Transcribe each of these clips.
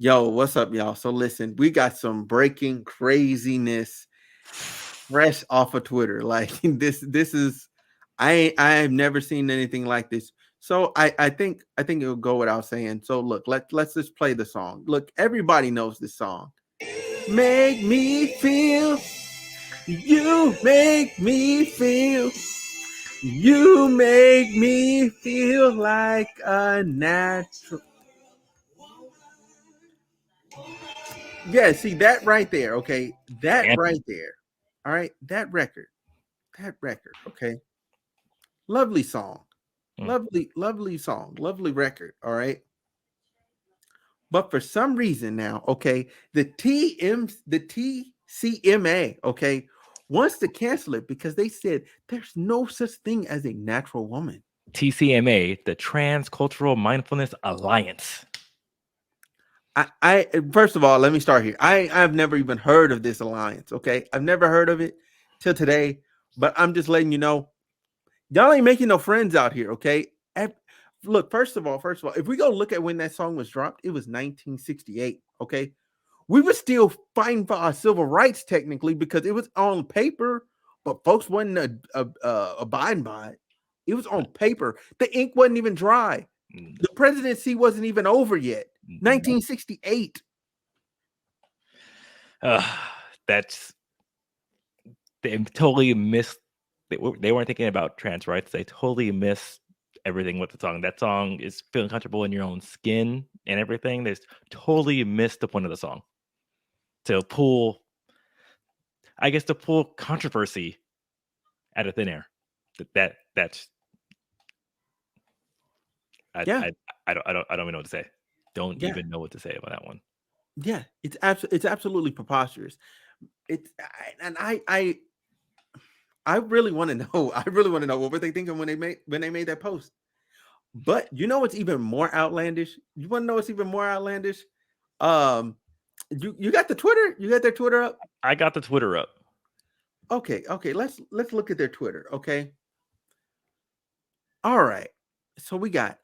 Yo, what's up, y'all? So listen, we got some breaking craziness fresh off of Twitter. Like this is I've never seen anything like this. So I think it will go without saying. So look, let's just play the song. Look, everybody knows this song. Make me feel, you make me feel, you make me feel like a natural. Yeah, see that right there. Okay, that Anthem. right there. All right, that record. Okay, lovely song, Mm. lovely song, lovely record. All right, but for some reason now, okay, the TCMA, okay, wants to cancel it because they said there's no such thing as a natural woman. TCMA, the Transcultural Mindfulness Alliance. I first of all, let me start here. I've never even heard of this alliance. Okay, I've never heard of it till today. But I'm just letting you know, y'all ain't making no friends out here. Okay, look, first of all, if we go look at when that song was dropped, it was 1968. Okay, we were still fighting for our civil rights technically because it was on paper, but folks wasn't abiding by it. It was on paper. The ink wasn't even dry. Mm, The presidency wasn't even over yet. no. 1968. That's they totally missed. They weren't thinking about trans rights. They totally missed everything with the song. That song is feeling comfortable in your own skin and everything. They just totally missed the point of the song to pull, I guess, to pull controversy out of thin air. That's Yeah, I don't even know what to say. Don't yeah, even know what to say about that one. yeah. It's absolutely preposterous. It's and I really want to know. I really want to know what were they thinking when they made that post. But you know what's even more outlandish? You want to know what's even more outlandish? Um, you got the Twitter? You got their Twitter up? I got the Twitter up. Okay. Let's look at their Twitter. Okay. All right. So we got.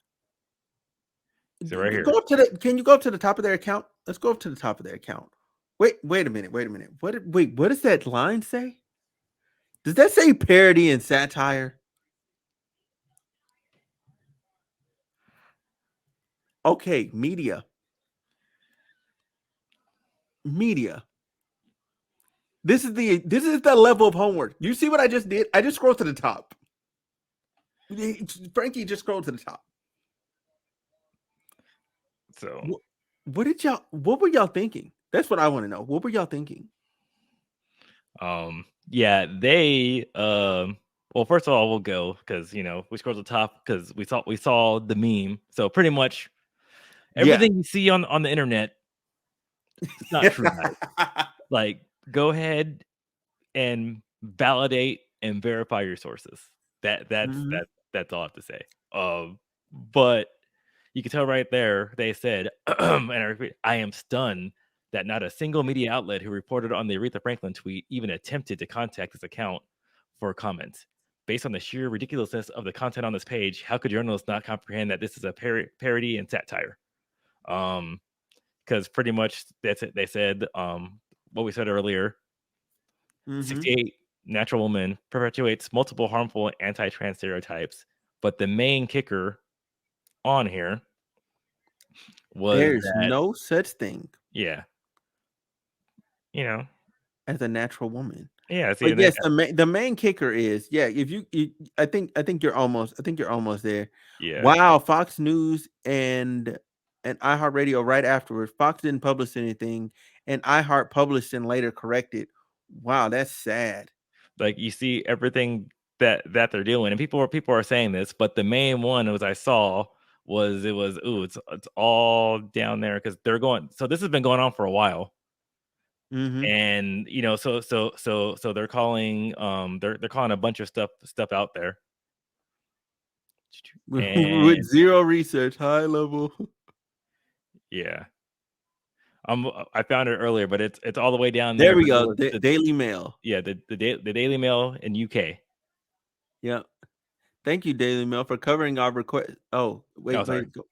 So right Go here. up to the. Can you go up to the top of their account? Let's go up to the top of their account. Wait a minute. What does that line say? Does that say parody and satire? Okay, media. This is the level of homework. You see what I just did? I just scrolled to the top. Frankie just scrolled to the top. So What were y'all thinking? That's what I want to know. What were y'all thinking? yeah, they well, first of all, we'll go because we scrolled to the top because we saw the meme. So pretty much Yeah. everything you see on the internet, it's not true, guys. Like, go ahead and validate and verify your sources. That's Mhm. that's all I have to say. But you can tell right there they said, and I repeat, I am stunned that not a single media outlet who reported on the Aretha Franklin tweet even attempted to contact this account for comment. Based on the sheer ridiculousness of the content on this page, how could journalists not comprehend that this is a parody and satire? Because pretty much that's it. They said what we said earlier. Mhm. 68 natural woman perpetuates multiple harmful anti-trans stereotypes, but the main kicker on here was There's that no such thing yeah, you know, as a natural woman. yeah. See, But and then yes, the main kicker is, yeah, if I think you're almost there. yeah, Wow, Fox News and iHeartRadio right afterwards. Fox didn't publish anything, and iHeart published and later corrected. Wow, that's sad. like you see everything that they're doing, and people are saying this, but the main one was I saw was it was ooh, it's all down there because they're going. So this has been going on for a while, Mhm. and so they're calling they're calling a bunch of stuff out there, With and zero research, high level. yeah. I found it earlier, but it's all the way down There there. we But it go. was the Daily Mail. yeah the Daily Mail in UK. Yeah. Thank you, Daily Mail, for covering our request. Oh, Oh, wait, sorry. wait. Go.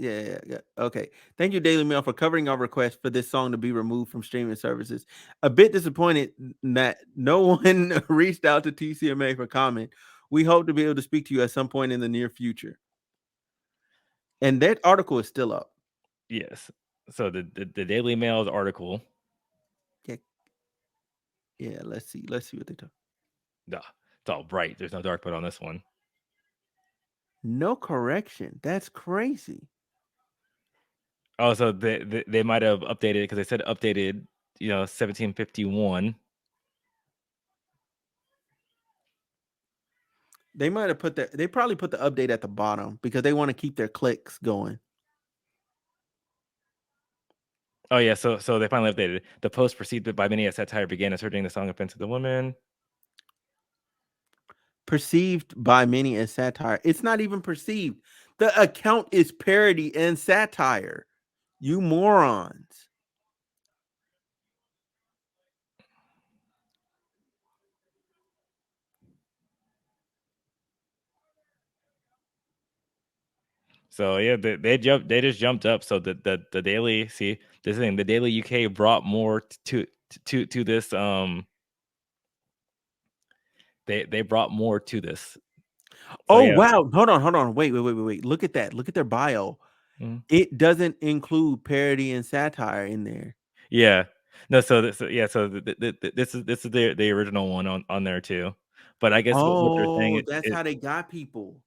Yeah. Okay. Thank you, Daily Mail, for covering our request for this song to be removed from streaming services. A bit disappointed that no one reached out to TCMA for comment. We hope to be able to speak to you at some point in the near future. And that article is still up. Yes. So the Daily Mail's article. Yeah. Yeah. Let's see. Let's see what they talk. Duh, it's all bright. There's no dark mode on this one. No correction. That's crazy. Oh, so they might have updated because they said updated, 1751. They might have put that. They probably put the update at the bottom because they want to keep their clicks going. Oh yeah, so they finally updated. The post preceded by many a satire began asserting the song offensive to women. Perceived by many as satire. It's not even perceived. The account is parody and satire. You morons. So yeah, they just jumped up. So the Daily, see this thing, the Daily UK brought more to this. They brought more to this. So Oh yeah. wow. Hold on. Wait. Look at that. Look at their bio. Mhm. It doesn't include parody and satire in there. Yeah. No, so yeah, so this is the original one on there too. But I guess what they're saying Oh, is that's how they got people.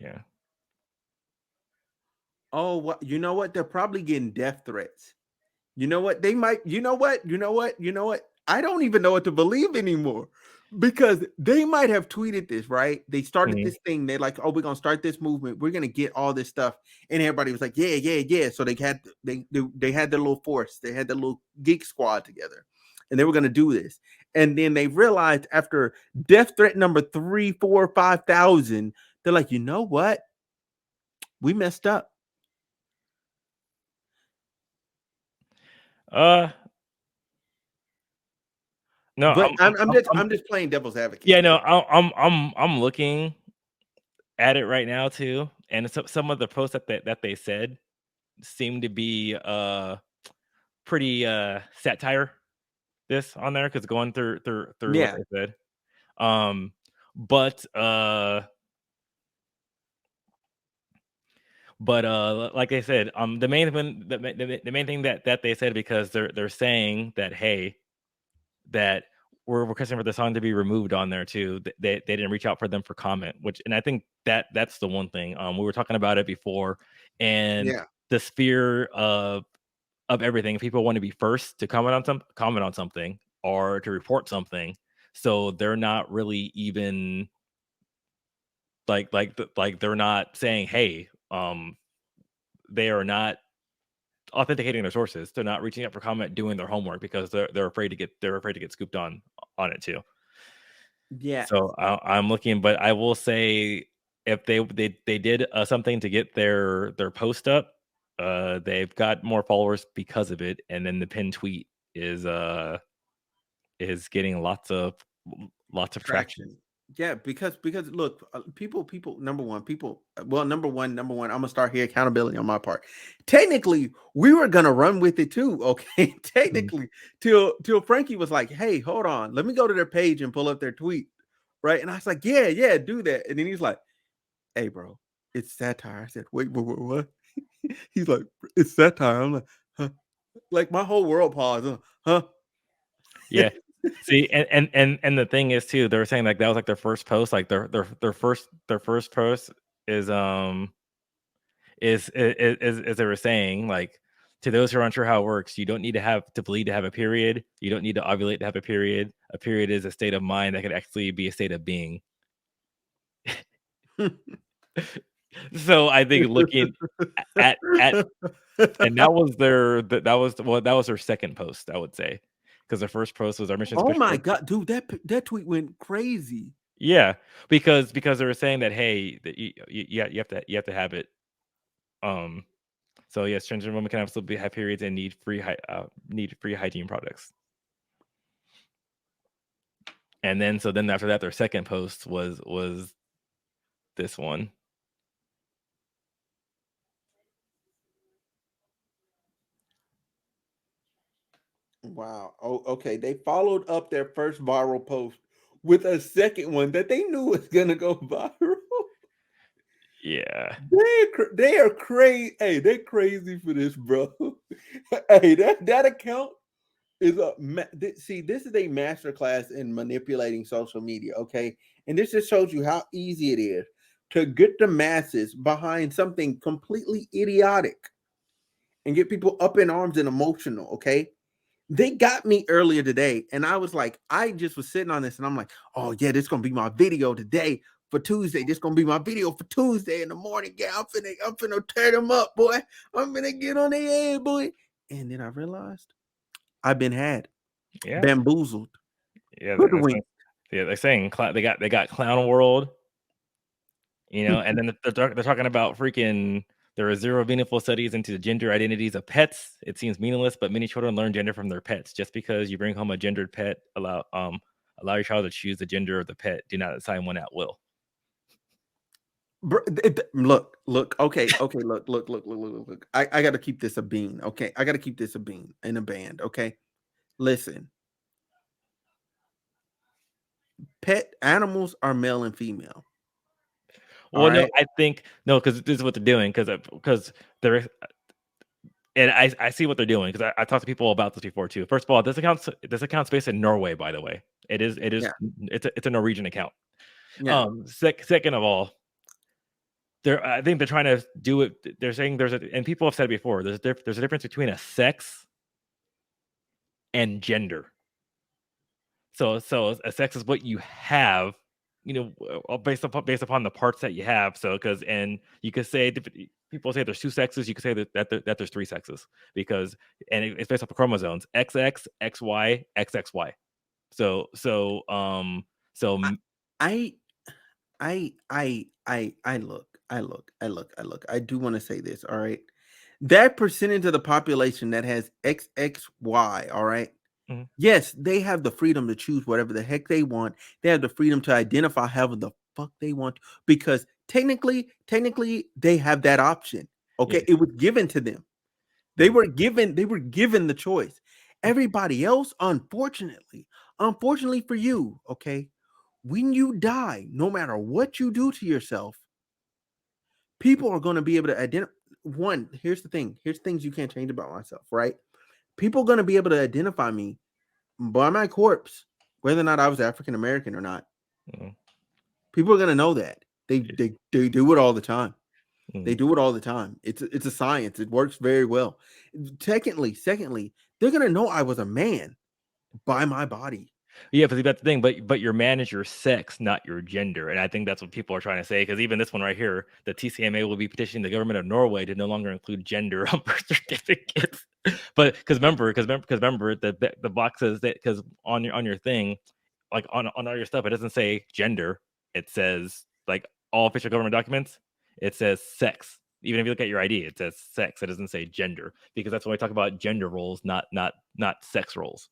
yeah. Oh, what? You know what? They're probably getting death threats. You know what? They might. You know what? I don't even know what to believe anymore because they might have tweeted this, right? They started Mhm. this thing. They're like, "Oh, we're gonna start this movement. We're gonna get all this stuff," and everybody was like, "Yeah." So they had their little force. They had their little geek squad together, and they were gonna do this. And then they realized after death threat number 3, 4, 5,000, they're like, "You know what? We messed up." Uh no, But I'm I'm just playing devil's advocate. yeah, no, I'm looking at it right now too, and some of the posts that they said seem to be pretty satire this on there because going through what Yeah. they said. Um but like I said, the main thing that they said because they're saying that hey, that we're requesting for the song to be removed on there too. They didn't reach out for them for comment, which and I think that's the one thing. We were talking about it before, and Yeah. the sphere of everything. If people want to be first to comment on something or to report something, so they're not really even like they're not saying hey, they are not authenticating their sources. They're not reaching out for comment, doing their homework because they're afraid to get scooped on it too. Yeah. So I'm looking, but I will say if they did something to get their post up, they've got more followers because of it, and then the pinned tweet is getting lots of traction. Traction. Yeah, because look, people number one, well, number one, I'm gonna start here accountability on my part. Technically, we were gonna run with it too, okay? Mhm. Technically, till Frankie was like, "Hey, hold on, let me go to their page and pull up their tweet." Right? And I was like, "Yeah, do that." And then he's like, "Hey, bro, it's satire." I said, "Wait, what?" He's like, "It's satire." I'm like, "Huh?" Like my whole world paused. Huh? Yeah. See, and the thing is too, they were saying like that was like their first post, like their first post is is they were saying like to those who are unsure how it works, you don't need to bleed to have a period. You don't need to ovulate to have a period. A period is a state of mind that could actually be a state of being. So I think looking at and that was that was their second post, I would say, because their first post was our mission is Oh push my for god, dude, that tweet went crazy. yeah, because they were saying that hey, that you have to have it. Um, so yes, transgender women can absolutely have periods and need free hygiene products. And then so then after that, their second post was this one. Wow. Oh, okay. They followed up their first viral post with a second one that they knew was gonna go viral. Yeah. They are crazy. Hey, they're crazy for this, bro. Hey, that account is see. This is a masterclass in manipulating social media. Okay, and this just shows you how easy it is to get the masses behind something completely idiotic and get people up in arms and emotional. Okay, they got me earlier today, and I was like, I just was sitting on this, and I'm like, oh yeah, this is gonna be my video today for Tuesday. This gonna be my video for Tuesday in the morning. Yeah, I'm finna tear them up, boy. I'm gonna get on their head, boy. And then I realized I've been had, Yeah. bamboozled, Yeah. hoodwinked. Yeah. They're saying they got Clown World, and then they're talking about freaking. There are zero meaningful studies into the gender identities of pets. It seems meaningless, but many children learn gender from their pets. Just because you bring home a gendered pet, allow your child to choose the gender of the pet. Do not assign one at will. Look. Okay. Look. I got to keep this a bean. Okay, I got to keep this a bean in a band. Okay, listen. Pet animals are male and female. All Well, no, right. I think no, because this is what they're doing. Because they're and I see what they're doing because I talked to people about this before too. First of all, this account's based in Norway, by the way. Yeah. It's a Norwegian account. Yeah. Second of all, I think they're trying to do it. They're saying and people have said it before. There's a difference between a sex and gender. So a sex is what you have, based upon the parts that you have. So and you could say people say there's two sexes. You could say that there's three sexes it's based off of chromosomes XX, XY, XXY. So so um so I m- I I look. I do want to say this, all right? That percentage of the population that has XXY, all right? mhm, Yes, they have the freedom to choose whatever the heck they want. They have the freedom to identify however the fuck they want because technically they have that option. yeah, Okay? It was given to them. mm, They were given the choice. Everybody else, unfortunately for you, okay? When you die, no matter what you do to yourself, people are going to be able to identify. One, here's the thing. Here's things you can't change about myself, right? People are going to be able to identify me by my corpse, whether or not I was African American or not. mm, People are going to know that. yeah, They do it all the time. They mm. do it all the time. It's a science. It works very well. Secondly, they're going to know I was a man by my body. Yeah, but see, that's the thing. But your man is your sex, not your gender, and I think that's what people are trying to say. Because even this one right here, the TCMA will be petitioning the government of Norway to no longer include gender on birth certificates. But because remember the box says that because on your thing, like on all your stuff, it doesn't say gender. It says like all official government documents. It says sex. Even if you look at your ID, it says sex. It doesn't say gender because that's when we talk about gender roles, not sex roles.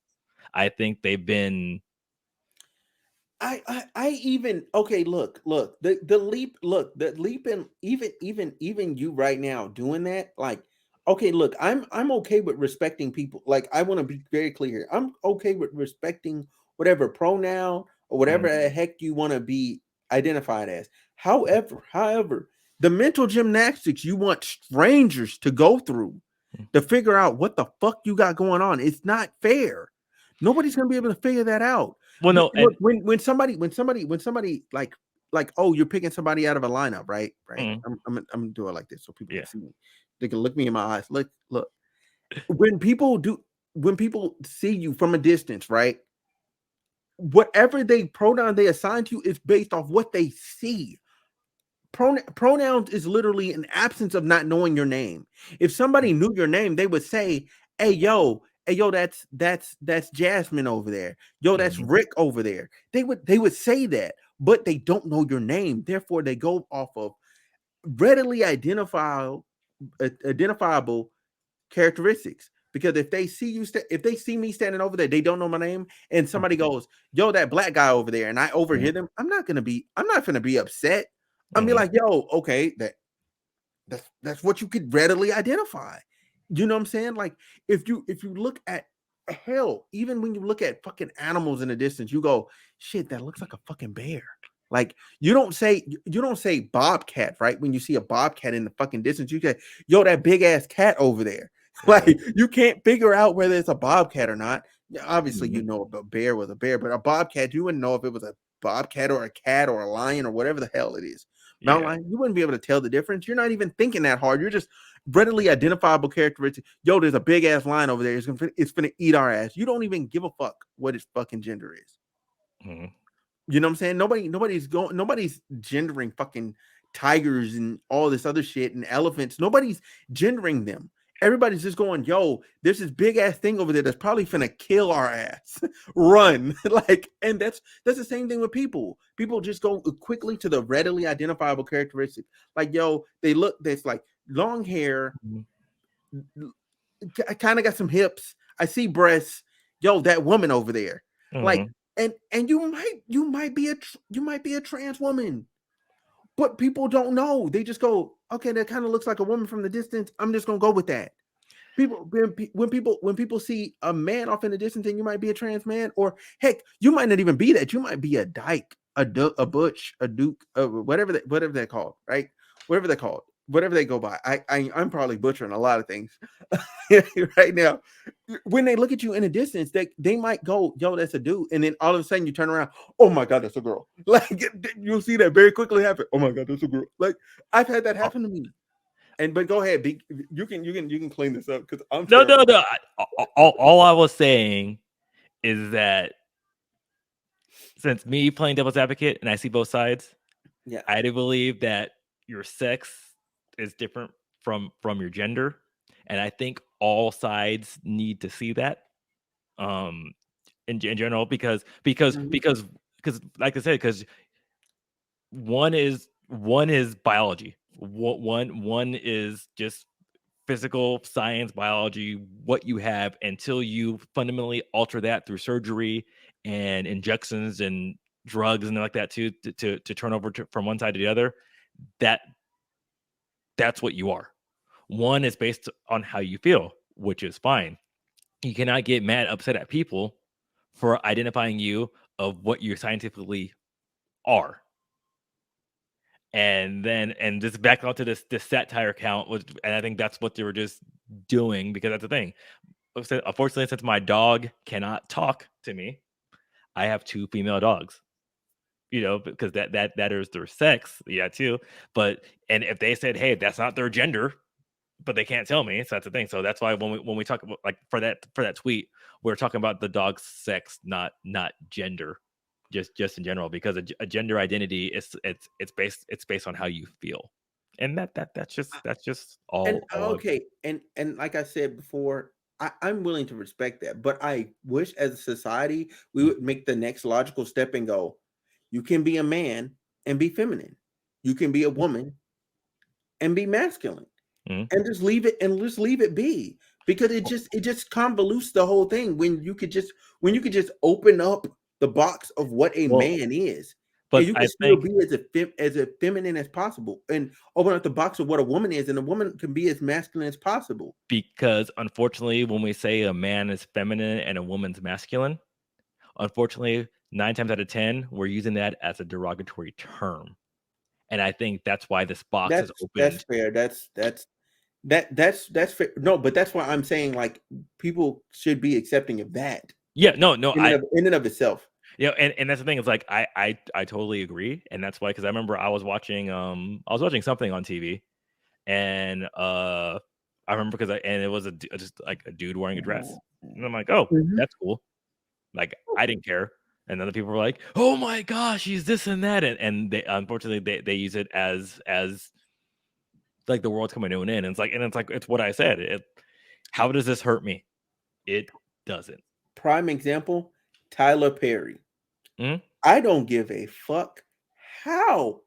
I think they've been I even okay. Look. The leap. Look, the leap in even you right now doing that. Like, okay, look, I'm okay with respecting people. Like, I want to be very clear here. I'm okay with respecting whatever pronoun or mm, whatever the heck you want to be identified as. However, the mental gymnastics you want strangers to go through mm. to figure out what the fuck you got going on, it's not fair. Nobody's gonna be able to figure that out. Well, no, Look, and when somebody like oh, you're picking somebody out of a lineup, right. mm, I'm gonna do it like this so people can yeah, see me. They can look me in my eyes. Look. When people see you from a distance, right? Whatever they pronoun they assign to you is based off what they see. Pronouns is literally an absence of not knowing your name. If somebody knew your name, they would say, hey yo, that's Jasmine over there. Yo, that's mhm, Rick over there. They would say that, but they don't know your name. Therefore, they go off of readily identifiable characteristics. Because if they see if they see me standing over there, they don't know my name, and mm, somebody goes, "Yo, that black guy over there," and I mm, overhear them, I'm not gonna be upset. I'm be mhm. like, "Yo, okay, that's what you could readily identify." You know what I'm saying? Like if you look at hell, even when you look at fucking animals in the distance, you go, shit, that looks like a fucking bear. Like you don't say bobcat, right? When you see a bobcat in the fucking distance, you say, yo, that big ass cat over there. Like you can't figure out whether it's a bobcat or not. Yeah, obviously, Mhm. you know a bear was a bear, but a bobcat, you wouldn't know if it was a bobcat or a cat or a lion or whatever the hell it is. Mountain Yeah. lion, you wouldn't be able to tell the difference. You're not even thinking that hard. You're just readily identifiable characteristics. Yo, there's a big ass lion over there. It's gonna eat our ass. You don't even give a fuck what its fucking gender is. Mhm. You know what I'm saying? Nobody's gendering fucking tigers and all this other shit and elephants. Nobody's gendering them. Everybody's just going, yo, there's this big ass thing over there that's probably finna kill our ass. Run. Like, and that's the same thing with people. People just go quickly to the readily identifiable characteristics. Like, yo, there's like long hair, Mhm. I kind of got some hips. I see breasts. Yo, that woman over there. Like, Mhm. and you might be a trans woman, but people don't know. They just go, okay, that kind of looks like a woman from the distance. I'm just gonna go with that. When people see a man off in the distance, and you might be a trans man, or heck, you might not even be that. You might be a dyke, a butch, a duke, whatever they're called, right? Whatever they're called, whatever they go by. I'm probably butchering a lot of things right now. When they look at you in a distance, they might go, yo, that's a dude, and then all of a sudden you turn around, oh my god, that's a girl. Like you'll see that very quickly happen. Oh my god, that's a girl. Like I've had that Oh, happen to me. But go ahead, you can clean this up because I'm no, no, terrible. no. All I was saying is that since me playing devil's advocate and I see both sides, Yeah. I do believe that your sex is different from your gender, and I think all sides need to see that. Um, in general, Mhm. because like I said, because one is biology. One is just physical science, biology, what you have until you fundamentally alter that through surgery and injections and drugs and like that too to turn over from one side to the other. That that's what you are. One is based on how you feel, which is fine. You cannot get mad, upset at people for identifying you of what you scientifically are. And just back onto this satire count was, and I think that's what they were just doing because that's the thing. Unfortunately, since my dog cannot talk to me, I have two female dogs. Because that is their sex, yeah, too. But and if they said, hey, that's not their gender, but they can't tell me, so that's the thing. So that's why when we talk about like for that tweet, we're talking about the dog's sex, not gender, just in general, because a gender identity is it's based on how you feel, and that's just And all. okay, and like I said before, I'm willing to respect that, but I wish as a society we would make the next logical step and go, you can be a man and be feminine. You can be a woman and be masculine. Mhm. And just leave it be, because it just convolutes the whole thing when you could just open up the box of what a Well, man is, and but you can I still think be as a feminine as possible, and open up the box of what a woman is, and a woman can be as masculine as possible. because unfortunately, when we say a man is feminine and a woman's masculine, unfortunately, 9 times out of 10, we're using that as a derogatory term. And I think that's why this box is That's opened. fair. That's fair. No, but that's why I'm saying, like, people should be accepting of that Yeah, no, no, in and of itself. and that's the thing. It's like I totally agree, and that's why because I remember I was watching something on TV, and I remember and it was just like a dude wearing a dress, and I'm like, oh, Mhm. that's cool. Like I didn't care, and other people were like, oh my gosh, he's this and that, and they unfortunately they use it as like the world's coming to an end. And it's like it's what I said. How does this hurt me? It doesn't. Prime example, Tyler Perry. Mhm, I don't give a fuck how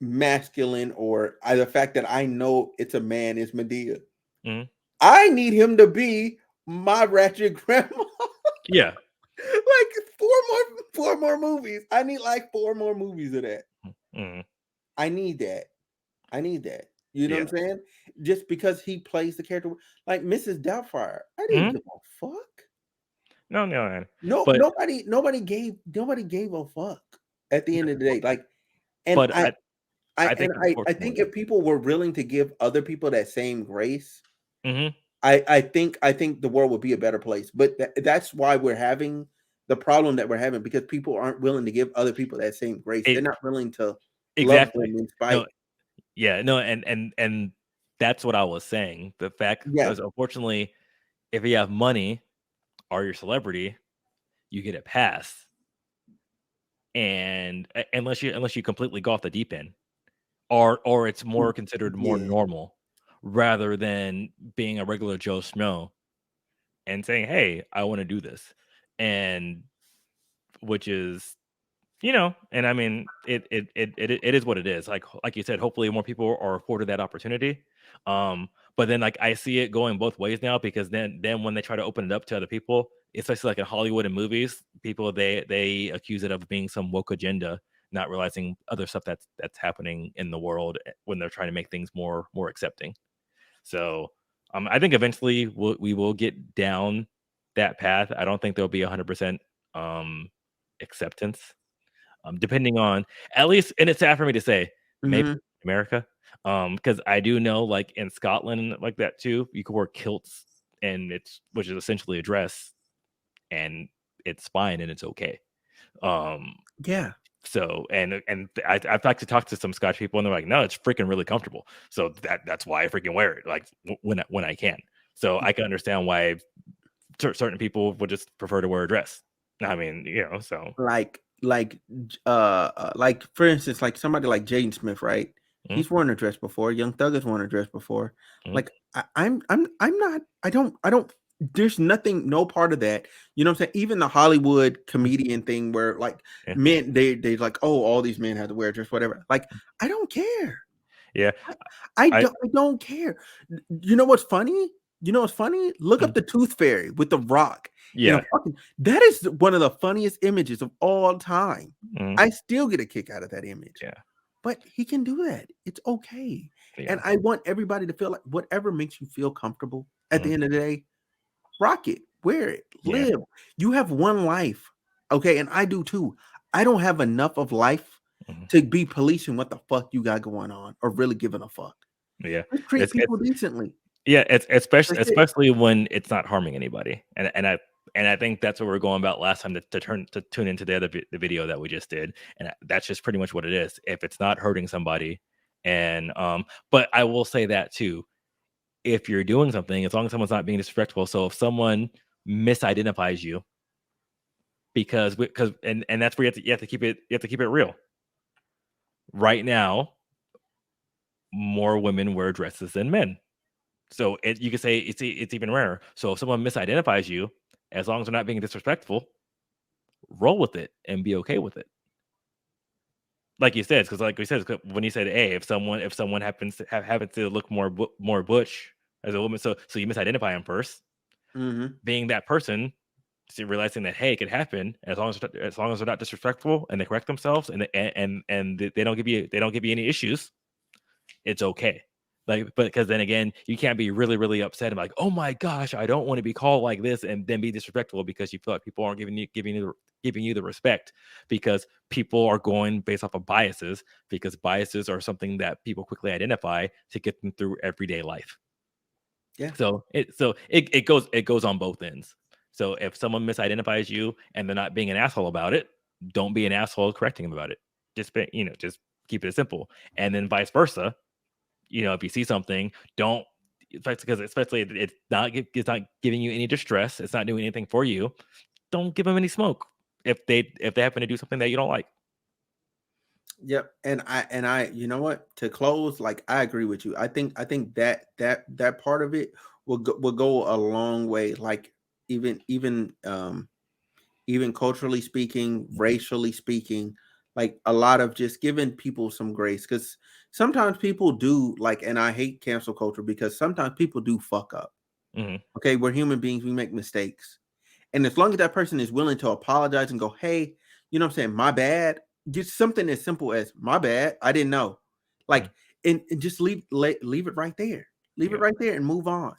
masculine or the fact that I know it's a man is Medea. mhm. I need him to be my ratchet grandma. Yeah. Like four more movies. I need like four more movies of that. Mhm. I need that. I need that. You know what Yeah. I'm saying? Just because he plays the character like Mrs. Doubtfire. I didn't Mhm. give a fuck. No. No, But nobody gave a fuck at the end of the day. Like, and but I think I think unfortunately, if people were willing to give other people that same grace, hmm I think the world would be a better place. But that's why we're having the problem that we're having, because people aren't willing to give other people that same grace. They're it not willing to love exactly. them in No, spite. yeah, no, and that's what I was saying. The fact Yeah. is, unfortunately, if you have money or you're a celebrity, you get a pass, and unless you completely go off the deep end, or it's more considered more Yeah. normal rather than being a regular Joe Schmo and saying, "Hey, I want to do this," and which is and I mean, it is what it is. Like you said, hopefully more people are afforded that opportunity. But then like I see it going both ways now, because then when they try to open it up to other people, especially like in Hollywood and movies, people they accuse it of being some woke agenda, not realizing other stuff that's happening in the world when they're trying to make things more accepting. So I think eventually we will get down that path. I don't think there'll be 100% um acceptance, depending on, at least, and it's sad for me to say, maybe Mhm. America, because I do know, like in Scotland, like that too, you can wear kilts, and which is essentially a dress, and it's fine and it's okay. Um, Yeah. so I've actually talked to some Scotch people, and they're like, no, it's freaking really comfortable. So that's why I freaking wear it, like when I can. So I can understand why certain people would just prefer to wear a dress. I mean, so. Like for instance, like somebody like Jaden Smith, right? Mm, He's worn a dress before. Young Thug has worn a dress before. mm, Like I'm not. I don't. There's nothing. No part of that. You know what I'm saying? Even the Hollywood mm, comedian thing, where like yeah, men, they like, oh, all these men have to wear a dress, whatever. Like I don't care. yeah. I I don't care. You know what's funny? You know what's funny? Look mm, up the Tooth Fairy with the Rock in a yeah, fucking. That is one of the funniest images of all time. mm, I still get a kick out of that image. yeah, But he can do that. It's okay. And yeah, I want everybody to feel like whatever makes you feel comfortable at mm, the end of the day, rock it, wear it, yeah, live. You have one life. Okay. And I do too. I don't have enough of life mhm, to be policing what the fuck you got going on or really giving a fuck. yeah. Just treat It's people decently. yeah, it's especially That's it. especially when it's not harming anybody, and I think that's what we are going about last time, to tune into the video that we just did, and that's just pretty much what it is. If it's not hurting somebody, and but I will say that too, if you're doing something, as long as someone's not being disrespectful. So if someone misidentifies you, because and that's where you have to keep it real. Right now, more women wear dresses than men. So you could say it's even rarer. So if someone misidentifies you, as long as they're not being disrespectful, roll with it and be okay with it. Like you said, because like we said, 'cause when you said, "Hey, if someone happens to look more butch as a woman," so you misidentify them first, Mhm. being that person, realizing that, hey, it could happen, as long as they're not disrespectful and they correct themselves, and they don't give you any issues, it's okay. Like, but because then again, you can't be really, really upset and like, oh my gosh, I don't want to be called like this, and then be disrespectful because you feel like people aren't giving you the respect, because people are going based off of biases, because biases are something that people quickly identify to get them through everyday life. Yeah. So it goes on both ends. So if someone misidentifies you and they're not being an asshole about it, don't be an asshole correcting them about it. Just keep it simple. And then vice versa, if you see something, don't, because especially it's not giving you any distress, it's not doing anything for you. Don't give them any smoke if they happen to do something that you don't like. Yep. And I you know what? To close, like I agree with you. I think that part of it will go a long way. Like even even culturally speaking, racially speaking, like a lot of just giving people some grace, because sometimes people do, like, and I hate cancel culture because sometimes people do fuck up. Hmm. Okay, we're human beings, we make mistakes. And as long as that person is willing to apologize and go, hey, you know what I'm saying, my bad, just something as simple as my bad, I didn't know. Like, and just leave it right there. Leave it Yeah. right there and move on.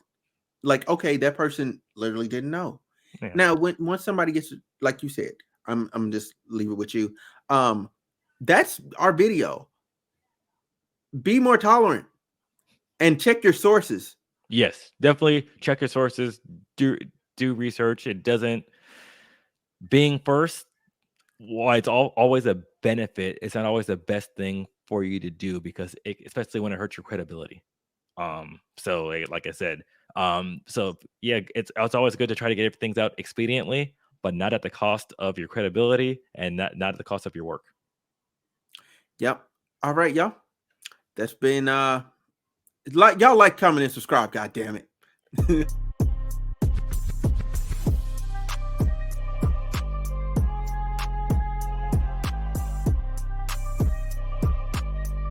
Like, okay, that person literally didn't know. Yeah. Now, when once somebody gets, like you said, I'm just leave it with you. Um, that's our video. Be more tolerant and check your sources. Yes, definitely check your sources. Do research. It doesn't being first. Why it's always a benefit. It's not always the best thing for you to do because especially when it hurts your credibility. So like I said, so yeah, it's always good to try to get things out expediently, but not at the cost of your credibility and not at the cost of your work. Yep. All right, y'all. That's been like y'all like, comment, and subscribe. God damn it.